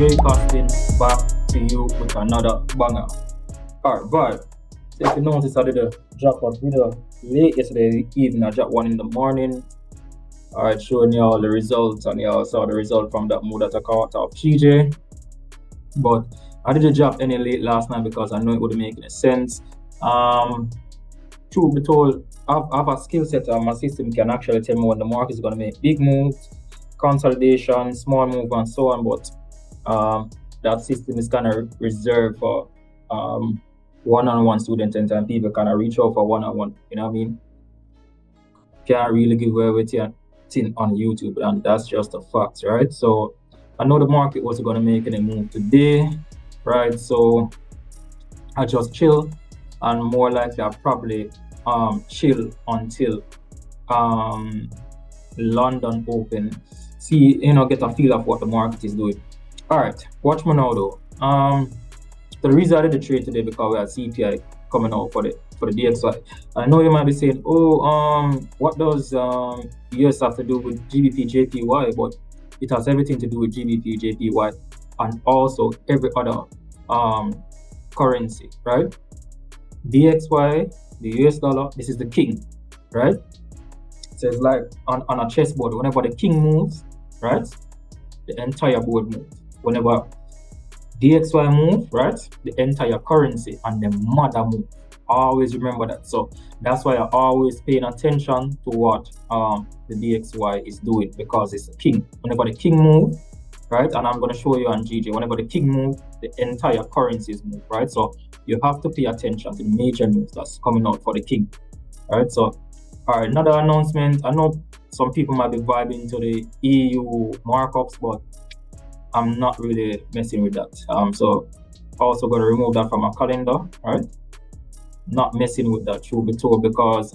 dreycosting back to you with another banger. Alright, but if you notice, I did a drop a video late yesterday evening. I dropped one in the morning. Alright, showing you all the results, and you all saw the result from that move that I caught off GJ. But I didn't drop any late last night because I know it wouldn't make any sense. Truth be told, I have a skill set, and my system can actually tell me when the market is going to make big moves, consolidation, small move, and so on. But that system is kind of reserved for one-on-one students, and people kind of reach out for one-on-one. You know what I mean? Can't really give away with your thing on YouTube, and that's just a fact, right? So I know the market wasn't going to make any move today, right? So I just chill, and more likely I'll probably chill until London open. See, get a feel of what the market is doing. All right, watch me now though. The reason I did the trade today because we had CPI coming out for the DXY. I know you might be saying, oh, what does US have to do with Gbpjpy? But it has everything to do with Gbpjpy and also every other currency, right? DXY, the US dollar, this is the king, right? So it's like on a chessboard. Whenever the king moves, right, the entire board moves. Whenever DXY move, right, the entire currency and the mother move. Always remember that. So that's why I always paying attention to what the DXY is doing, because it's the king. Whenever the king move, right, and I'm going to show you on GJ, whenever the king move, the entire currencies move, right? So you have to pay attention to the major news that's coming out for the king, right? So all right, another announcement. I know some people might be vibing to the EU markups, but I'm not really messing with that. So also going to remove that from my calendar, right? Not messing with that, truth be told, because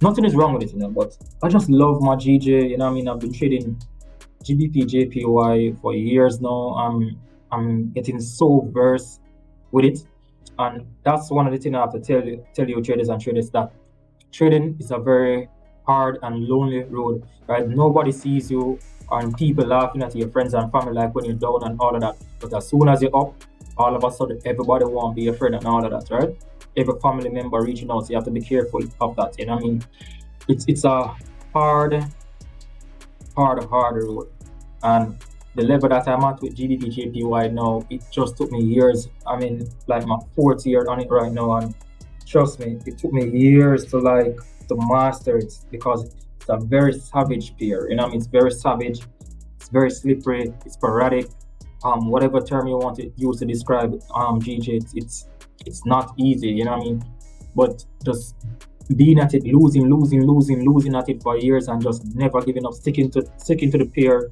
nothing is wrong with it, but I just love my GJ. You know what I mean? I've been trading Gbpjpy for years now. I'm getting so versed with it, and that's one of the things I have to tell you traders and traders, that trading is a very hard and lonely road, right? Nobody sees you, and people laughing at your friends and family like when you're down and all of that. But as soon as you're up, all of a sudden everybody want to be your friend and all of that, right? Every family member reaching out, so you have to be careful of that. You know what I mean? It's a hard road, and the level that I'm at with Gbpjpy now, it just took me years. I mean, like my 4th year on it right now, and trust me, it took me years to master it, because it's a very savage pair. You know what I mean? It's very savage, it's very slippery, it's sporadic. Whatever term you want to use to describe GJ, it's not easy, you know what I mean? But just being at it, losing at it for years, and just never giving up, sticking to the pair.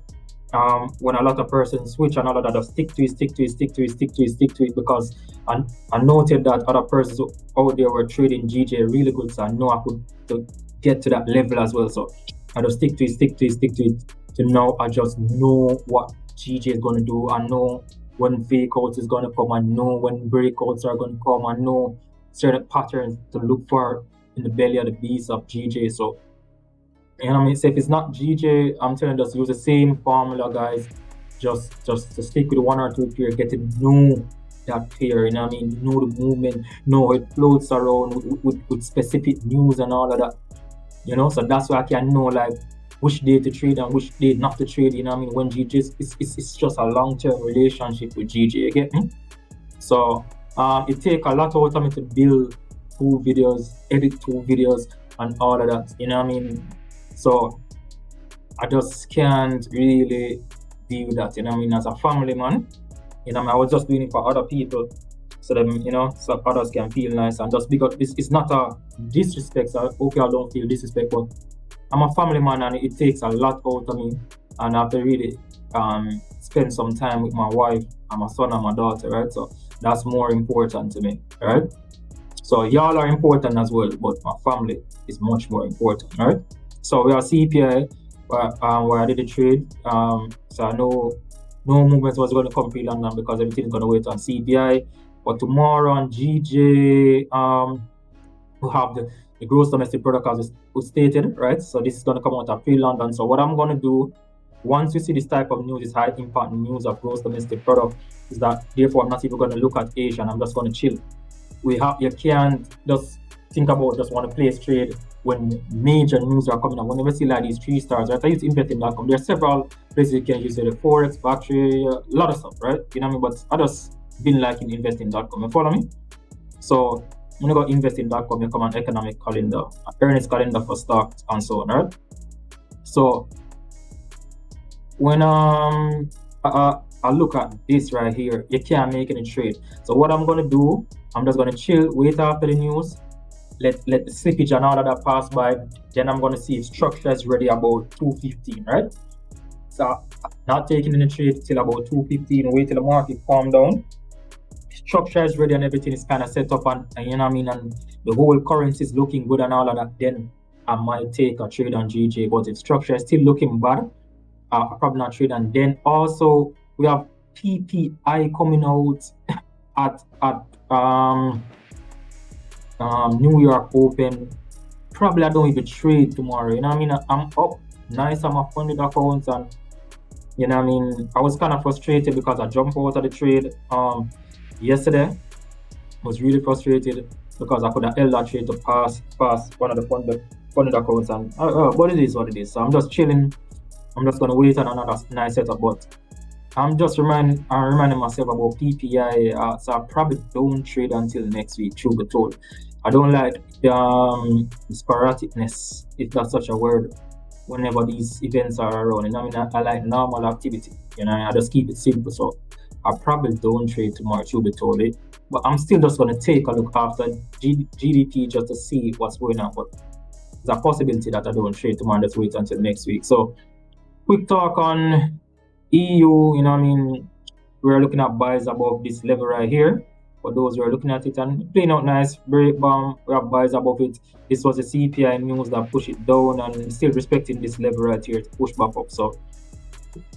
When a lot of persons switch and all of that, just stick to it, because I noted that other persons out there were trading GJ really good, so I know I could get to that level as well. So I just stick to it. To now I just know what GJ is going to do. I know when fakeouts is going to come. I know when breakouts are going to come. I know certain patterns to look for in the belly of the beast of GJ. So, you know what I mean? So if it's not GJ, I'm telling you, just use the same formula, guys. Just to stick with one or two pair, get to know that pair, you know what I mean? Know the movement, know how it floats around with specific news and all of that. You know, so that's why I can know like which day to trade and which day not to trade, you know what I mean? When GJ, it's just a long-term relationship with GJ, you get me? So it takes a lot out of me to build 2 videos, edit 2 videos and all of that, you know what I mean? So I just can't really deal with that, you know what I mean? As a family man, you know, I was just doing it for other people, so them, you know, so others can feel nice, and just because it's not a disrespect. So okay, I don't feel disrespect, but I'm a family man, and it takes a lot out of me, and I have to really spend some time with my wife and my son and my daughter, right? So that's more important to me, right? So y'all are important as well, but my family is much more important, right? So we are CPI where I did the trade. So I know no movement was going to come pre-London because everything's going to wait on CPI. But tomorrow on GJ, we have the gross domestic product as was stated, right? So this is going to come out of pre-London. So what I'm going to do once you see this type of news, is high impact news of gross domestic product, is that therefore I'm not even going to look at Asia and I'm just going to chill. You can't just think about just want to place trade when major news are coming up. Whenever you see like these 3 stars, right? I use investing.com. There are several places you can use the Forex, factory, a lot of stuff, right? You know what I mean? But I just been liking investing.com. You follow me? So when you go investing.com, you come on economic calendar, earnings calendar for stocks and so on, right? So when I look at this right here, you can't make any trade. So what I'm gonna do, I'm just gonna chill, wait after the news, let the slippage and all of that pass by. Then I'm gonna see if structure is ready about 2:15, right? So not taking any trade till about 2:15, wait till the market calm down. Structure is ready and everything is kind of set up, and you know what I mean, and the whole currency is looking good and all of that, then I might take a trade on GJ. But if structure is still looking bad, I'll probably not trade. And then also we have PPI coming out at New York Open. Probably I don't even trade tomorrow. You know what I mean? I'm up nice on my funded accounts, and you know what I mean, I was kind of frustrated because I jumped out of the trade yesterday. I was really frustrated because I could have held that trade to pass one of the funded accounts, and but it is what it is. So I'm just chilling. I'm just gonna wait on another nice setup, but I'm just reminding myself about PPI. So I probably don't trade until next week, truth be told. I don't like sporadicness, if that's such a word, whenever these events are around. You know, I mean, I like normal activity. You know, I just keep it simple. So I probably don't trade tomorrow, truth be told. But I'm still just gonna take a look after GDP just to see what's going on. But there's a possibility that I don't trade tomorrow. Just wait until next week. So quick talk on EU. You know what I mean, we're looking at buys above this level right here. For those who are looking at it and playing out nice, break bomb, we have buys above it. This was the CPI news that pushed it down, and still respecting this level right here to push back up. So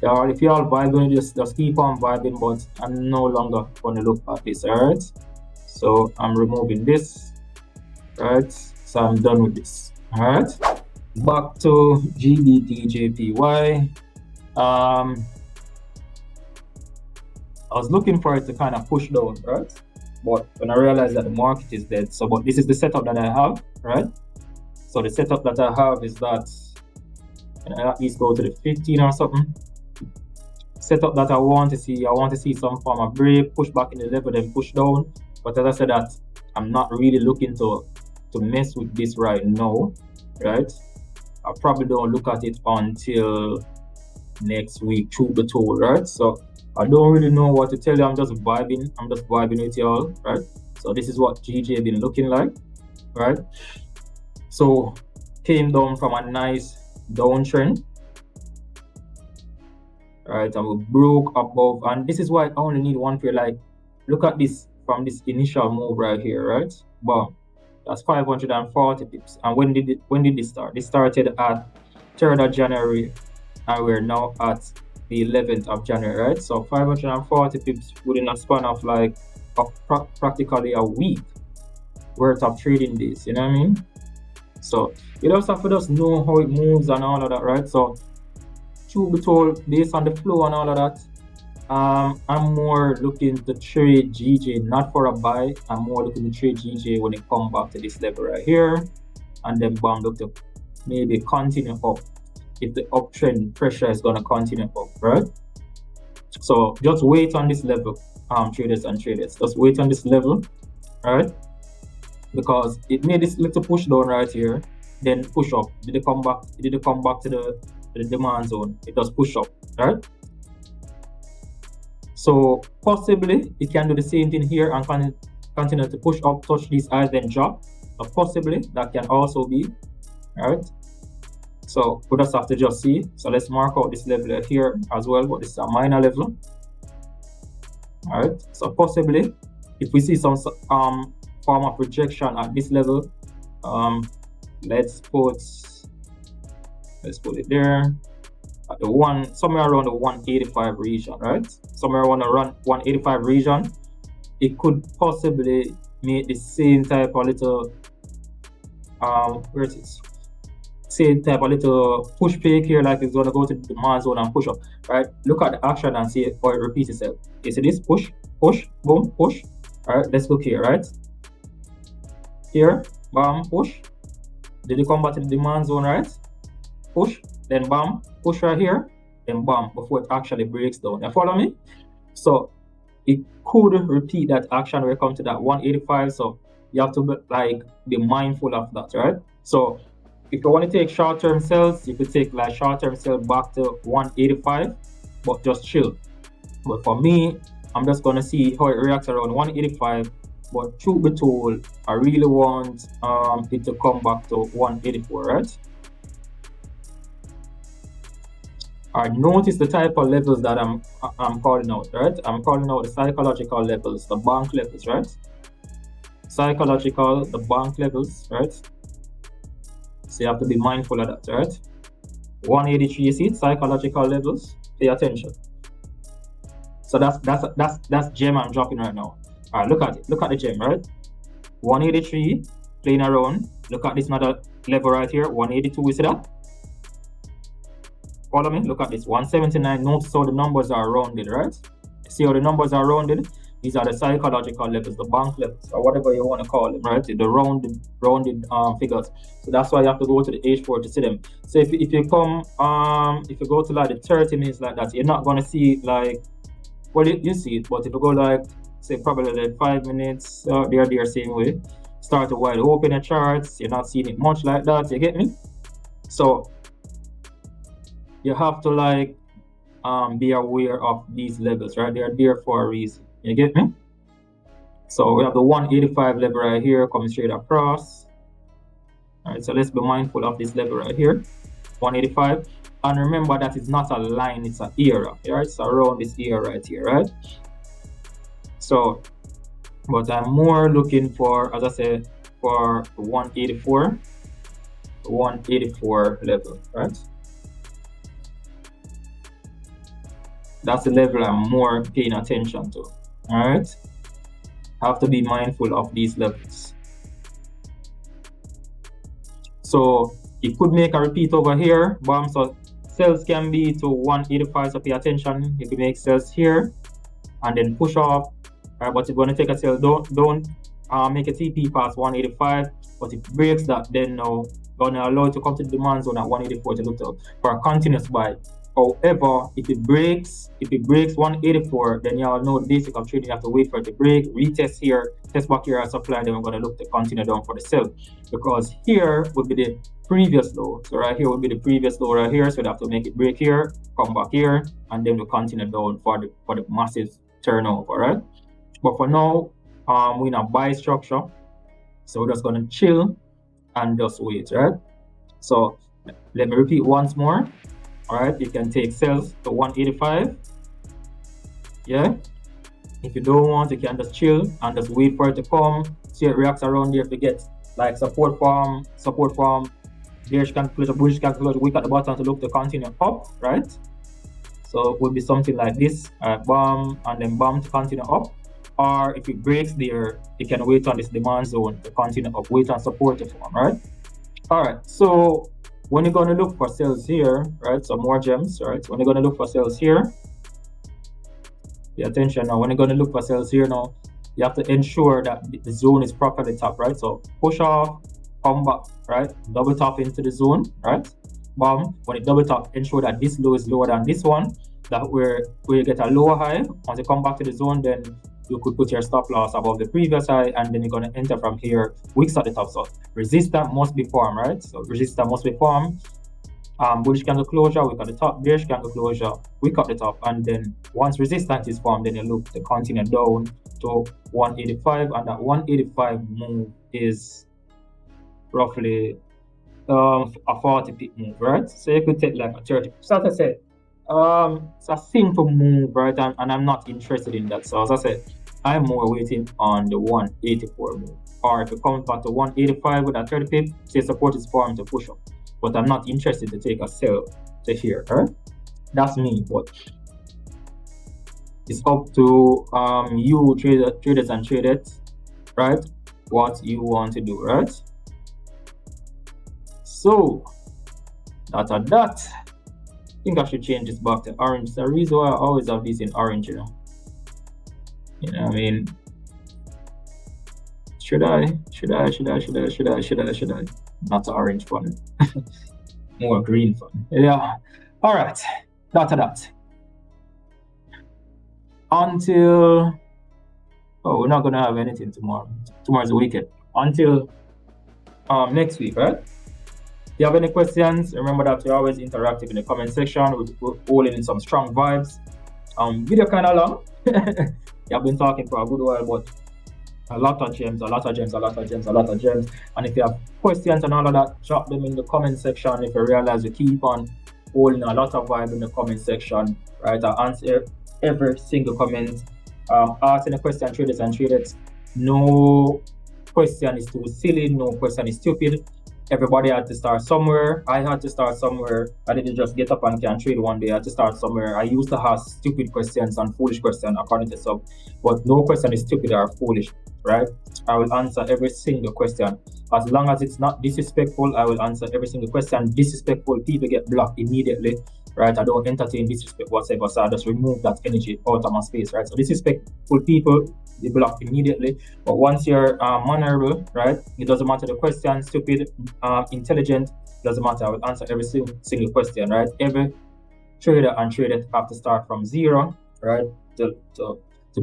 if you all vibing, just keep on vibing, but I'm no longer gonna look at this. All right, so I'm removing this. All right, so I'm done with this. All right, back to Gbpjpy. I was looking for it to kind of push down, right? But when I realized that the market is dead, so but this is the setup that I have, right? So the setup that I have is that, and I at least go to the 15 or something. Setup that I want to see some form of break, push back in the level, then push down. But as I said, that I'm not really looking to mess with this right now, right? I probably don't look at it until next week, truth be told, right? So I don't really know what to tell you. I'm just vibing with y'all, right? So this is what GJ been looking like, right? So came down from a nice downtrend, right? And we broke above, and this is why I only need one pair. Like, look at this from this initial move right here, right? Boom, that's 540 pips. And when did this start? This started at 3rd of January, and we're now at the 11th of January, right? So 540 pips within a span of like practically a week worth of trading days, you know what I mean? So you just have to just know how it moves and all of that, right? So truth be told, based on the flow and all of that, I'm more looking to trade GJ not for a buy. I'm more looking to trade GJ when it comes back to this level right here, and then bound up to maybe continue up if the uptrend pressure is gonna continue up, right? So just wait on this level, traders and traders. Just wait on this level, right? Because it made this little push down right here, then push up. Did it come back to the demand zone? It does push up, right? So possibly it can do the same thing here and continue to push up, touch these highs, then drop. So possibly that can also be, right? So we just have to just see. So let's mark out this level here as well, but this is a minor level. All right. So possibly, if we see some form of rejection at this level, let's put it there at the somewhere around the 185 region, right? Somewhere around the 185 region, it could possibly make the same type of little where it is. say type a little push peak here, like it's gonna go to the demand zone and push up, right? Look at the action and see how it repeats itself. You see this? Push, push, boom, push. All right, let's look here, right? Here, bam, push. Did it come back to the demand zone, right? Push, then bam, push right here, then bam, before it actually breaks down. You follow me? So it could repeat that action when it comes to that 185. So you have to be mindful of that, right? So if you want to take short-term sales, you could take like short-term sales back to 185, but just chill. But for me, I'm just gonna see how it reacts around 185. But truth be told, I really want it to come back to 184, right? Alright, notice the type of levels that I'm calling out, right? I'm calling out the psychological levels, the bank levels, right? Psychological, the bank levels, right? So you have to be mindful of that, right? 183, you see it? Psychological levels. Pay attention. So that's gem I'm dropping right now. All right, look at it. Look at the gem, right? 183 playing around. Look at this another level right here. 182. You see that? Follow me. Look at this. 179. Notice how the numbers are rounded, right? See how the numbers are rounded? These are the psychological levels, the bank levels, or whatever you want to call them, right? The rounded figures. So that's why you have to go to the H4 to see them. So if you come, if you go to like the 30 minutes like that, you're not gonna see like, well, you see it, but if you go like, say probably like 5 minutes, they're same way. Start to wide open the charts, you're not seeing it much like that. You get me? So you have to like be aware of these levels, right? They are there for a reason. You get me? So we have the 185 level right here coming straight across. All right, so let's be mindful of this level right here, 185. And remember that it's not a line, it's an era, right? It's around this era right here, right? So, but I'm more looking for, as I said, for 184 level, right? That's the level I'm more paying attention to. All right, have to be mindful of these levels. So it could make a repeat over here, bam. So sales can be to 185, so pay attention. You can make sales here and then push off. But you're going to take a sale, don't make a TP past 185. But if it breaks that, then now going to allow it to come to the demand zone at 184 to look up for a continuous buy. However, if it breaks 184, then you all know the basic of trading. You have to wait for it to break, retest here, test back here as supply, then we're going to look to continue down for the sell, because here would be the previous low. So right here would be the previous low right here. So we have to make it break here, come back here, and then we'll continue down for the massive turnover, right? But for now, we're in a buy structure, so we're just going to chill and just wait, right? So let me repeat once more. All right, you can take sales to 185. Yeah, if you don't want, you can just chill and just wait for it to come. See it reacts around there. If you get like support from bearish calculator, bullish calculator, weak at the bottom to look to continue up, right? So it would be something like this, bam, and then bam to continue up. Or if it breaks there, you can wait on this demand zone to continue up, wait on support to form, right? All right, so when you're going to look for sales here, right? So more gems, right? When you're going to look for sales here, pay attention now. When you're going to look for sales here now, you have to ensure that the zone is properly tapped, right? So push off, come back, right? Double tap into the zone, right? Bam. When it double tap, ensure that this low is lower than this one. That where you get a lower high. Once you come back to the zone, then you could put your stop loss above the previous high, and then you're going to enter from here, wicks at the top. So resistance must be formed, right? So resistance must be formed. Bullish candle closure, wick at the top, bearish candle closure, wick at the top, and then once resistance is formed, then you look to continue down to 185, and that 185 move is roughly a 40 pip move, right? So you could take like a 30. So as I said, it's a simple move, right? And I'm not interested in that. So as I said, I'm more waiting on the 184 move. Or if it comes back to 185 with a 30 pip, say support is formed to push up. But I'm not interested to take a sell to here, right? That's me, but it's up to you traders and traders, right? What you want to do, right? So That. I think I should change this back to orange. The reason why I always have this in orange, you know. You know what I mean? Should I? Not the orange one. More green one. Yeah. All right. That. Until, we're not gonna have anything tomorrow. Tomorrow's the weekend. Until next week, right? If you have any questions, remember that we're always interactive in the comment section. We're holding in some strong vibes. Video kind of long. I've been talking for a good while, but a lot of gems. And if you have questions and all of that, drop them in the comment section. If you realize you keep on holding a lot of vibe in the comment section, right? I answer every single comment. Asking a question, traders and traders. No question is too silly. No question is stupid. Everybody had to start somewhere. I had to start somewhere. I didn't just get up and can trade one day. I had to start somewhere. I used to have stupid questions and foolish questions according to some, but no question is stupid or foolish, right? I will answer every single question. As long as it's not disrespectful, I will answer every single question. Disrespectful people get blocked immediately, right? I don't entertain disrespect whatsoever, so I just remove that energy out of my space, right? So disrespectful people, they block immediately. But once you're mannerable, right? It doesn't matter the question, stupid, intelligent, doesn't matter. I will answer every single question, right? Every trader and trader have to start from zero, right? To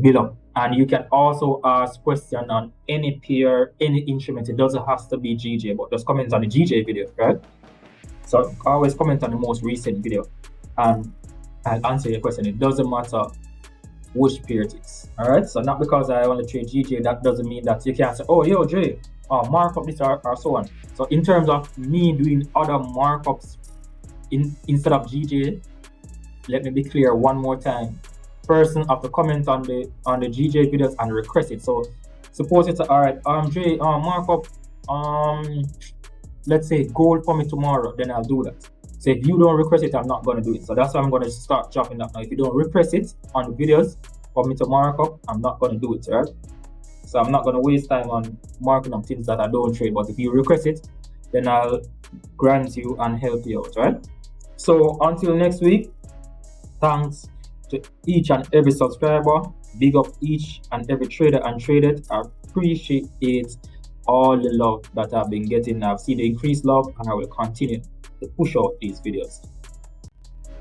build up. And you can also ask questions on any pair, any instrument. It doesn't have to be GJ, but just comment on the GJ video, right? So always comment on the most recent video and I'll answer your question. It doesn't matter which pair it is. All right. So not because I want to trade GJ, that doesn't mean that you can't say, oh, yo, Jay, mark up this or so on. So in terms of me doing other markups instead of GJ, let me be clear one more time. Person have to comment on the GJ videos and request it. So suppose it's all right, Jay, markup let's say gold for me tomorrow, then I'll do that. So if you don't request it, I'm not going to do it. So that's why I'm going to start dropping that now. If you don't request it on the videos for me to mark up, I'm not going to do it, right? So I'm not going to waste time on marking up things that I don't trade. But if you request it, then I'll grant you and help you out, right? So until next week, thanks to each and every subscriber. Big up each and every trader and trader. I appreciate all the love that I've been getting. I've seen the increased love and I will continue to push out these videos.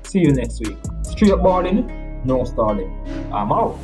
See you next week. Straight balling, no stalling. I'm out.